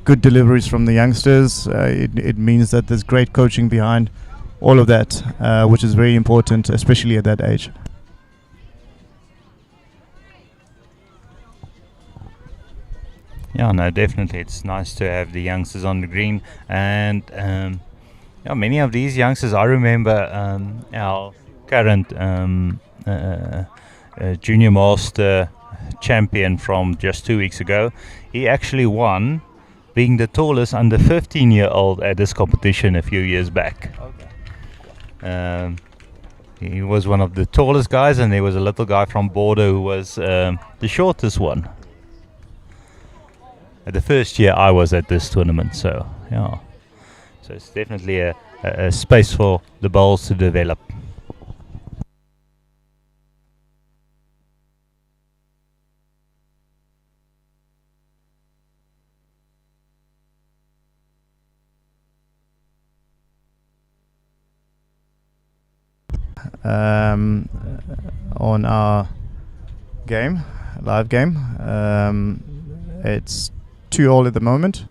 Good deliveries from the youngsters. It means that there's great coaching behind all of that, which is very important, especially at that age. Yeah, no, definitely. It's nice to have the youngsters on the green, and yeah, many of these youngsters. I remember our current junior master champion from just 2 weeks ago. He actually won, being the tallest under 15-year-old at this competition a few years back. He was one of the tallest guys, and there was a little guy from Border who was the shortest one. The first year I was at this tournament, so yeah. So it's definitely a space for the bowls to develop. On our live game, it's 2-all at the moment.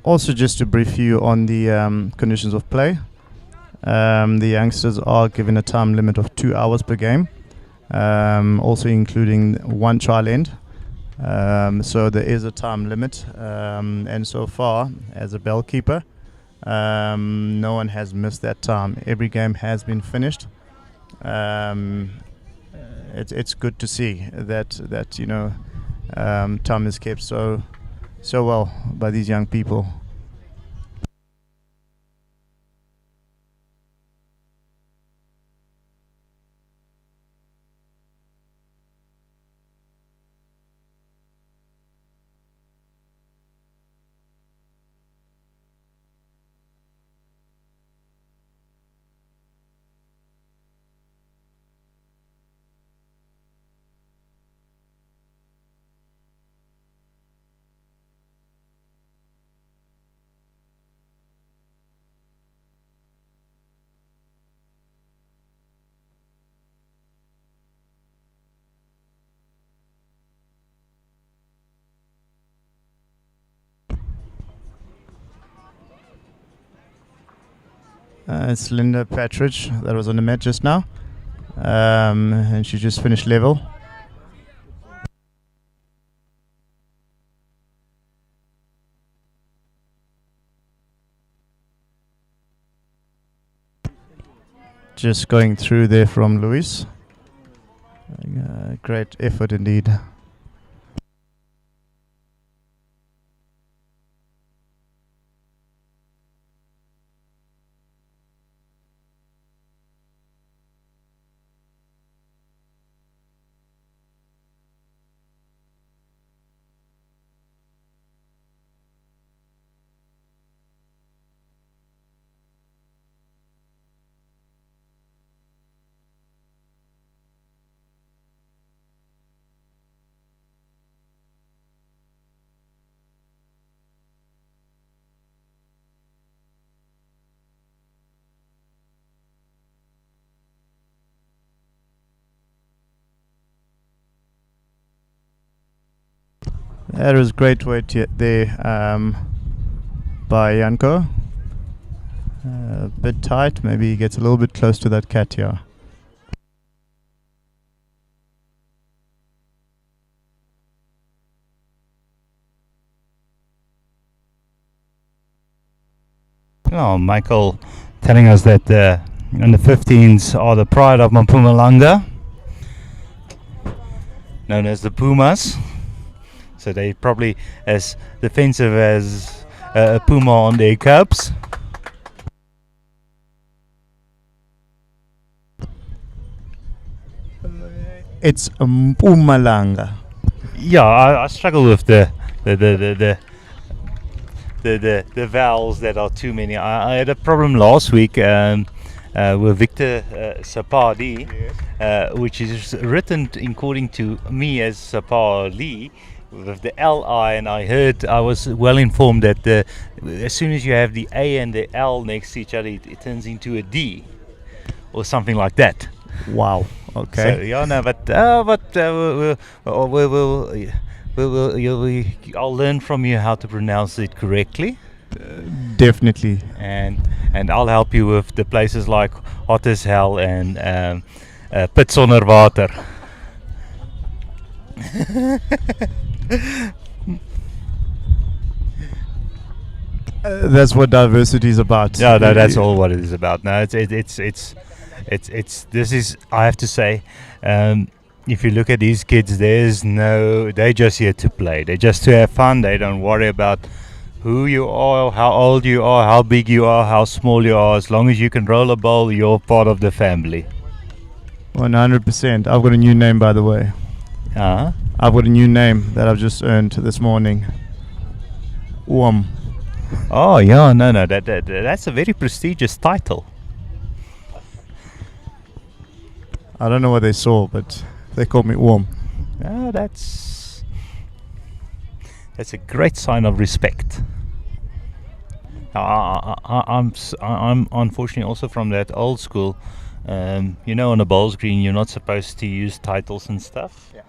Also, just to brief you on the conditions of play, the youngsters are given a time limit of 2 hours per game, also including one trial end. So there is a time limit, and so far, as a bell keeper, no one has missed that time. Every game has been finished. It's good to see that time is kept so well by these young people. It's Linda Patridge that was on the mat just now, and she just finished level. Just going through there from Luis. Great effort indeed. That was great weight there by Janko. A bit tight, maybe he gets a little bit close to that cat here. Oh, Michael telling us that the under 15s are the pride of Mpumalanga. known as the Pumas. So they're probably as defensive as a Puma on their cubs. It's Mpumalanga. Yeah, I struggle with the vowels that are too many. I had a problem last week with Victor Sapadi, which is written according to me as Sapali with the Li, and I was well informed that as soon as you have the A and the L next to each other, it turns into a D or something like that. Wow. Okay. So, yeah, no, I'll learn from you how to pronounce it correctly. Definitely. And I'll help you with the places like Hot as Hell and Pit Sonder Water. That's what diversity is about. Yeah, no, that's all what it is about. No, it's this is, I have to say, if you look at these kids, they're just here to play. They're just to have fun. They don't worry about who you are, how old you are, how big you are, how small you are. As long as you can roll a ball, you're part of the family. 100%. I've got a new name, by the way. Uh-huh. I've got a new name that I've just earned this morning. Oh yeah, no, that's a very prestigious title. I don't know what they saw, but they called me Warm. Oh, that's a great sign of respect. I'm unfortunately also from that old school. On a bowls green, you're not supposed to use titles and stuff. Yeah.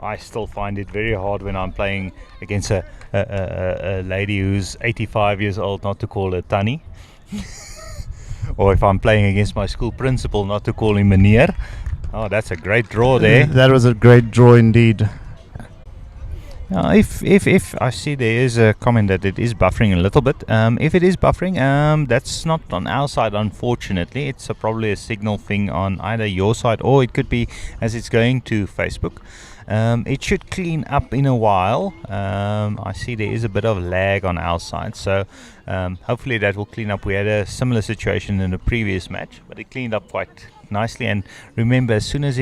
I still find it very hard when I'm playing against a lady who's 85 years old not to call her Tanny. Or if I'm playing against my school principal, not to call him Meneer. Oh, that's a great draw there. That was a great draw indeed. If I see there is a comment that it is buffering a little bit. If it is buffering, that's not on our side, unfortunately. It's probably a signal thing on either your side, or it could be as it's going to Facebook. It should clean up in a while. I see there is a bit of lag on our side, so hopefully that will clean up. We had a similar situation in the previous match, but it cleaned up quite nicely. And remember, as soon as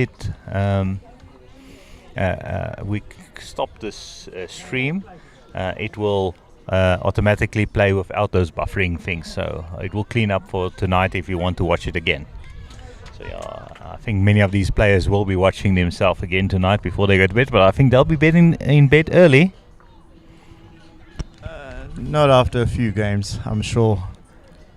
we stop this stream, it will automatically play without those buffering things, so it will clean up for tonight if you want to watch it again. So yeah, I think many of these players will be watching themselves again tonight before they go to bed, but I think they'll be in bed early. Not after a few games, I'm sure.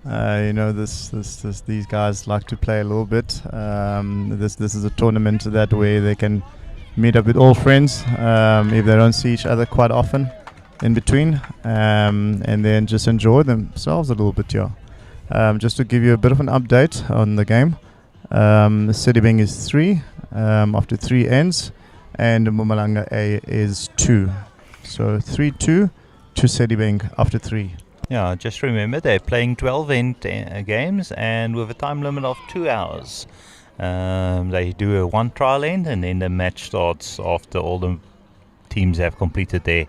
These guys like to play a little bit. This is a tournament that way they can meet up with all friends if they don't see each other quite often in between, and then just enjoy themselves a little bit. Just to give you a bit of an update on the game, Sedibeng is 3 after 3 ends, and Mpumalanga A is 2. So 3-2 to Sedibeng after 3. Yeah, just remember they're playing 12 end games and with a time limit of 2 hours. They do a 1 trial end, and then the match starts after all the teams have completed their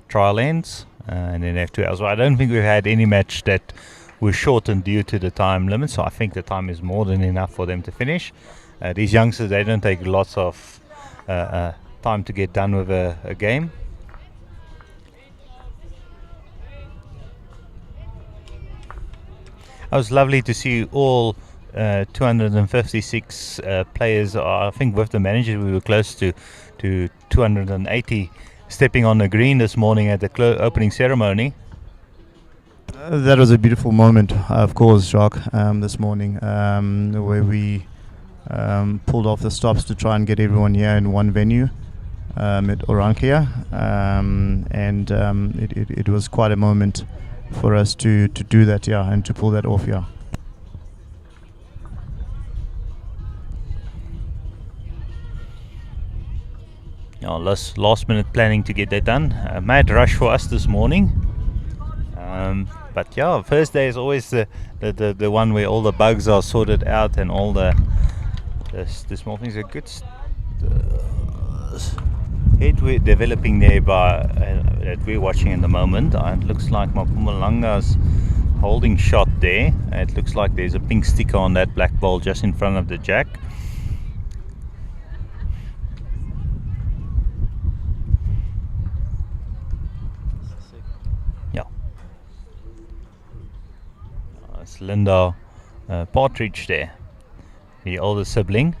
trial ends, and then they have 2 hours. Well, I don't think we've had any match that was shortened due to the time limit, so I think the time is more than enough for them to finish. These youngsters, they don't take lots of time to get done with a game. It was lovely to see all 256 players. I think with the manager we were close to 280 stepping on the green this morning at the opening ceremony. That was a beautiful moment, of course, Jacques, this morning, where we pulled off the stops to try and get everyone here in one venue at Orangia, and it was quite a moment for us to do that, and to pull that off, Last minute planning to get that done. Mad rush for us this morning. But first day is always the one where all the bugs are sorted out and all the small things. A good head we're developing there that we're watching in the moment. It looks like Mpumalanga's holding shot there. It looks like there's a pink sticker on that black ball just in front of the jack. Yeah. It's Linda Partridge there, the older sibling.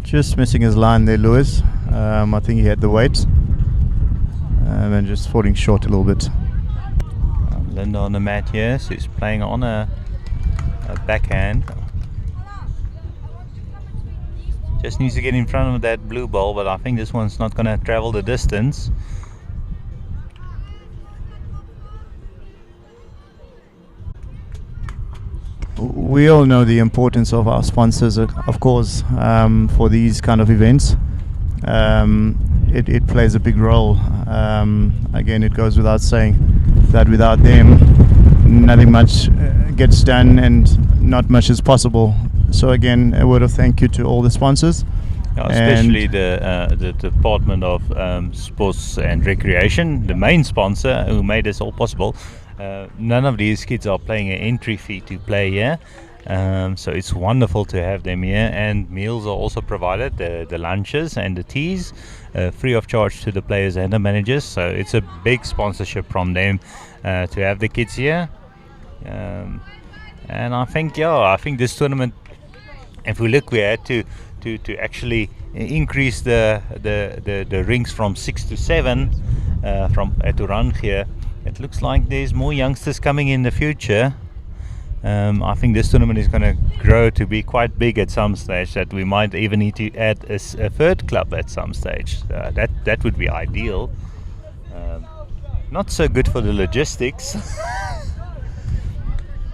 Just missing his line there, Lewis. I think he had the weight and just falling short a little bit. Linda on the mat here, so he's playing on a backhand. Just needs to get in front of that blue ball, but I think this one's not going to travel the distance. We all know the importance of our sponsors, of course, for these kind of events. It plays a big role. Again, it goes without saying that without them, nothing much gets done and not much is possible. So again, a word of thank you to all the sponsors. Especially the Department of Sports and Recreation, the main sponsor who made this all possible. None of these kids are paying an entry fee to play here, so it's wonderful to have them here, and meals are also provided, the lunches and the teas, free of charge to the players and the managers, so it's a big sponsorship from them to have the kids here. And I think this tournament, if we look, we had to actually increase the rinks from 6 to 7 from at Orangia. It looks like there's more youngsters coming in the future. I think this tournament is going to grow to be quite big at some stage, that we might even need to add a third club at some stage. That would be ideal. Not so good for the logistics,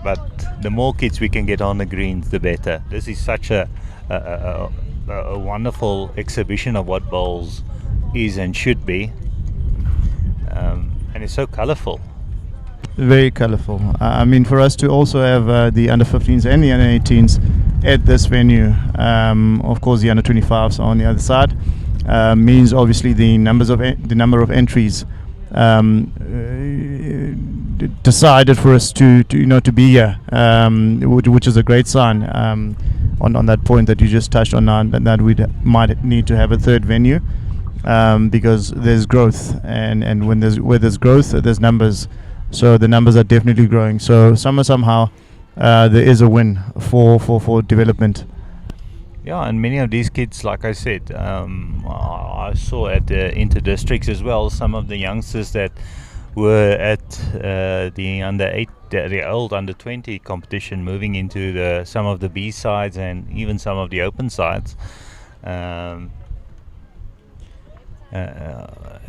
but the more kids we can get on the greens, the better. This is such a wonderful exhibition of what bowls is and should be. And it's so colourful. Very colourful. I mean, for us to also have the under 15s and the under 18s at this venue, of course the under 25s are on the other side, means obviously the number of entries decided for us to be here, which is a great sign. On that point that you just touched on, that we might need to have a third venue. Because there's growth, and where there's growth, there's numbers. So the numbers are definitely growing. So somehow there is a win for development. Yeah, and many of these kids, like I said, I saw at the inter-districts as well, some of the youngsters that were at the under 8, the old under 20 competition, moving into some of the B sides and even some of the open sides.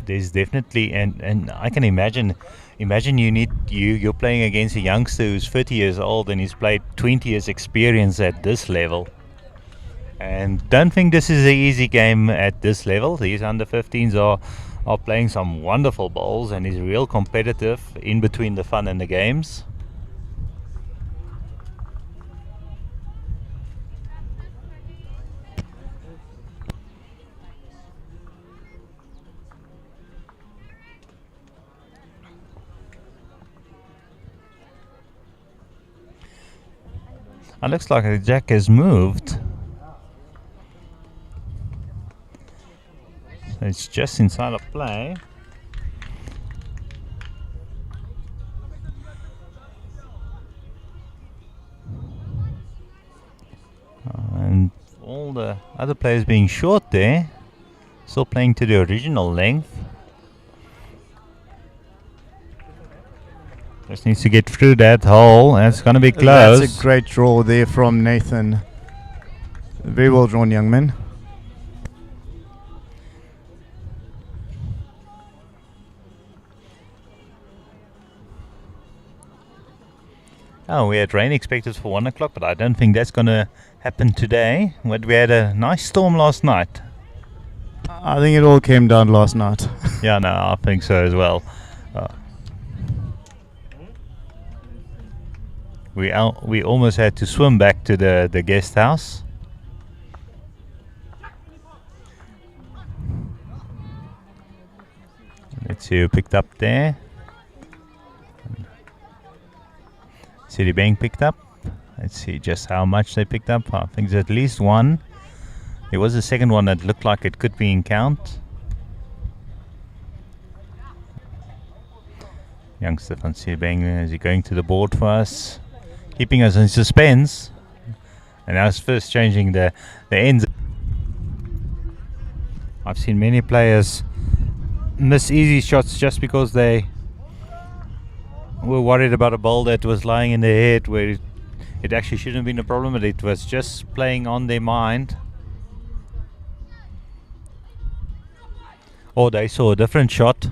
There's definitely, and I can imagine you're playing against a youngster who's 30 years old and he's played 20 years experience at this level, and don't think this is an easy game at this level. These under 15s are playing some wonderful bowls, and is real competitive in between the fun and the games. It looks like the jack has moved. So it's just inside of play. And all the other players being short there, still playing to the original length. Just needs to get through that hole, and it's going to be close. That's a great draw there from Nathan. Very well drawn, young man. Oh, we had rain expected for 1 o'clock, but I don't think that's going to happen today. But we had a nice storm last night. I think it all came down last night. Yeah, no, I think so as well. We almost had to swim back to the guest house. Let's see who picked up there. Sedibeng picked up. Let's see just how much they picked up. I think there's at least one. There was a second one that looked like it could be in count. Youngster van Sedibeng, is he going to the board for us? Keeping us in suspense. And now it's first changing the ends. I've seen many players miss easy shots just because they were worried about a ball that was lying in their head, where it actually shouldn't have been a problem, but it was just playing on their mind. Or they saw a different shot.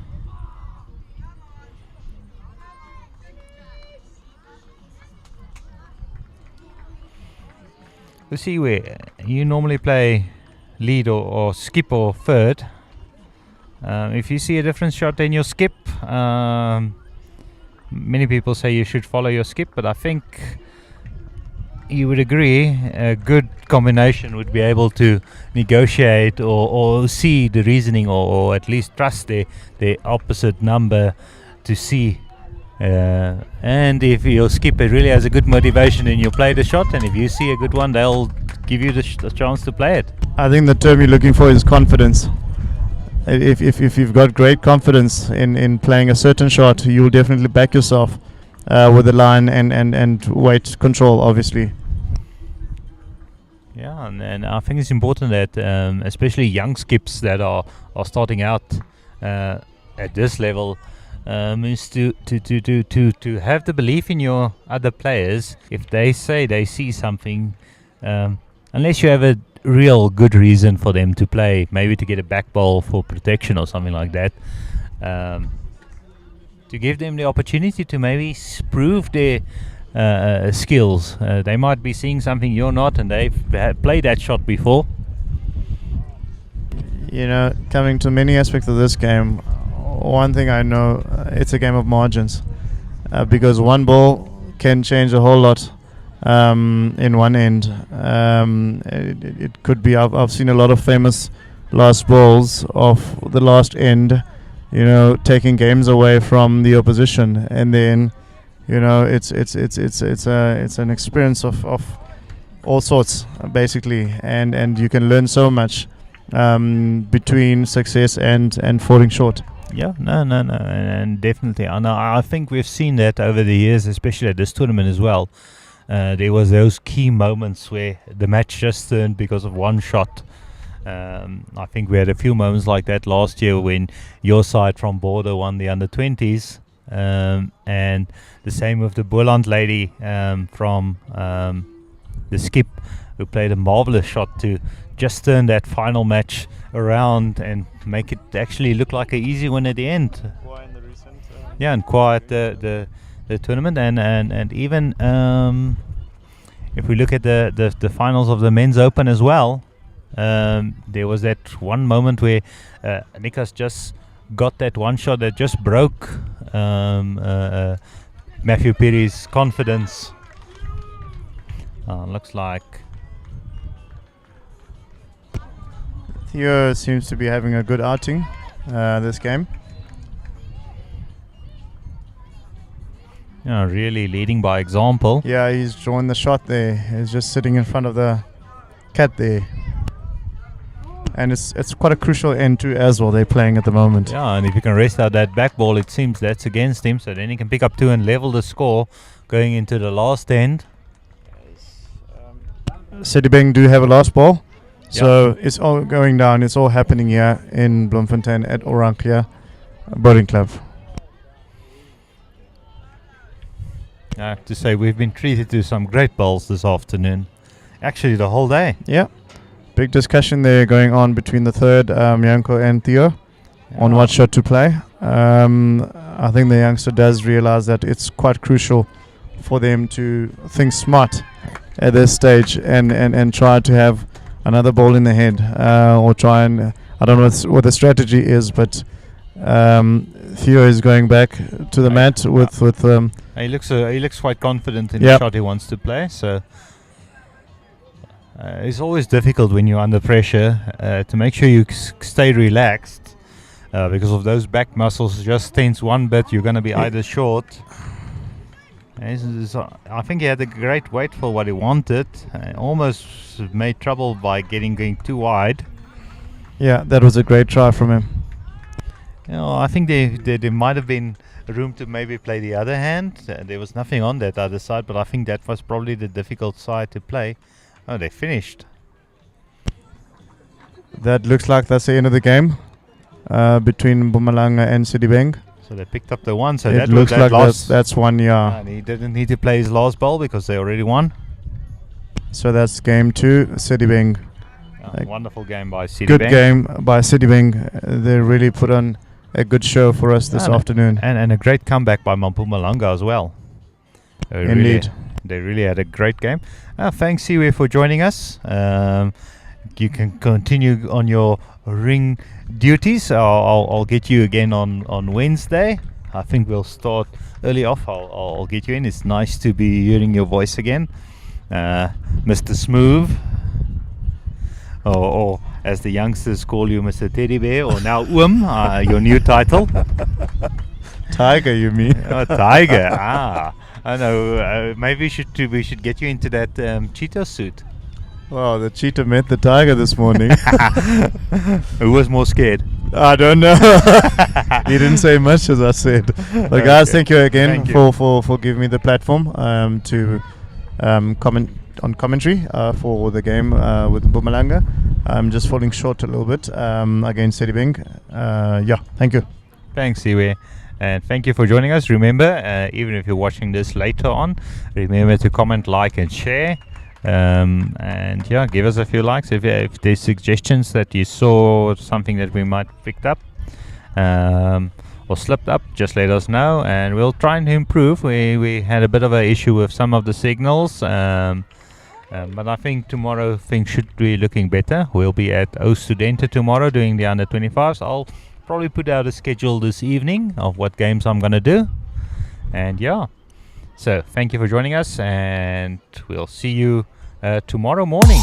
You see where you normally play lead or skip or third. If you see a different shot than your skip, many people say you should follow your skip, but I think you would agree a good combination would be able to negotiate or see the reasoning or at least trust the opposite number to see. And if your skipper really has a good motivation, then you'll play the shot, and if you see a good one, they'll give you the chance to play it. I think the term you're looking for is confidence. If you've got great confidence in playing a certain shot, you'll definitely back yourself with the line and weight control, obviously. Yeah, and I think it's important that especially young skips that are starting out at this level is to have the belief in your other players. If they say they see something, unless you have a real good reason for them to play, maybe to get a back ball for protection or something like that, to give them the opportunity to maybe prove their skills. They might be seeing something you're not, and they've played that shot before. You know, coming to many aspects of this game, one thing I know, it's a game of margins, because one ball can change a whole lot in one end. It could be, I've seen a lot of famous last balls of the last end, you know, taking games away from the opposition, and then, you know, it's an experience of all sorts, basically, and you can learn so much between success and falling short. Yeah, no, and definitely. I think we've seen that over the years, especially at this tournament as well. There was those key moments where the match just turned because of one shot. I think we had a few moments like that last year when your side from Border won the under-20s, and the same with the Boland lady from the skip, who played a marvelous shot to just turn that final match around and make it actually look like an easy win at the end. Yeah, and quiet the tournament, and even if we look at the finals of the men's open as well, there was that one moment where Nikas just got that one shot that just broke Matthew Perry's confidence. Looks like Theo seems to be having a good outing this game. Yeah, really leading by example. Yeah, he's drawn the shot there. He's just sitting in front of the cat there. And it's quite a crucial end too as well they're playing at the moment. Yeah, and if you can rest out that back ball, it seems that's against him, so then he can pick up two and level the score going into the last end. Sedibeng do have a last ball. So it's all going down. It's all happening here in Bloemfontein at Orangia Boating Club. I have to say we've been treated to some great bowls this afternoon. Actually, the whole day. Yeah. Big discussion there going on between the third, Janko and Theo, on what shot to play. I think the youngster does realize that it's quite crucial for them to think smart at this stage and try to have another ball in the head, or try and I don't know what the strategy is, but Theo is going back to the mat with. He looks quite confident in Yep. the shot he wants to play. So it's always difficult when you're under pressure to make sure you stay relaxed because of those back muscles. Just tense one bit, you're going to be either short. I think he had a great weight for what he wanted. Almost made trouble by going too wide. Yeah, that was a great try from him. I think there might have been room to maybe play the other hand. There was nothing on that other side, but I think that was probably the difficult side to play. Oh, they finished. That looks like that's the end of the game between Mpumalanga and Sedibeng. So they picked up the one. So It that looks was that like loss. that's one, yeah. And he didn't need to play his last ball because they already won. So that's game 2, Sedibeng. Wonderful game by Sedibeng. Good game by Sedibeng. They really put on a good show for us this afternoon. And a great comeback by Mpumalanga as well. Indeed. They really had a great game. Thanks, Siwe, for joining us. You can continue on your ring duties. I'll get you again on Wednesday. I think we'll start early off. I'll get you in. It's nice to be hearing your voice again, Mr. Smooth, or as the youngsters call you, Mr. Teddy Bear, or now your new title. Tiger, you mean? Tiger. I know. Maybe we should get you into that cheetah suit. Wow, the cheetah met the tiger this morning. Who was more scared? I don't know. He didn't say much, as I said. But guys, thank you again for giving me the platform to comment on commentary for the game with Mpumalanga. I'm just falling short a little bit against Sedibeng. Thank you. Thanks, Siwe. And thank you for joining us. Remember, even if you're watching this later on, remember to comment, like, and share. And give us a few likes if there's suggestions that you saw something that we might have picked up or slipped up. Just let us know, and we'll try and improve. We had a bit of an issue with some of the signals, but I think tomorrow things should be looking better. We'll be at O Studenta tomorrow doing the under 25s. I'll probably put out a schedule this evening of what games I'm gonna do, and so thank you for joining us, and we'll see you tomorrow morning.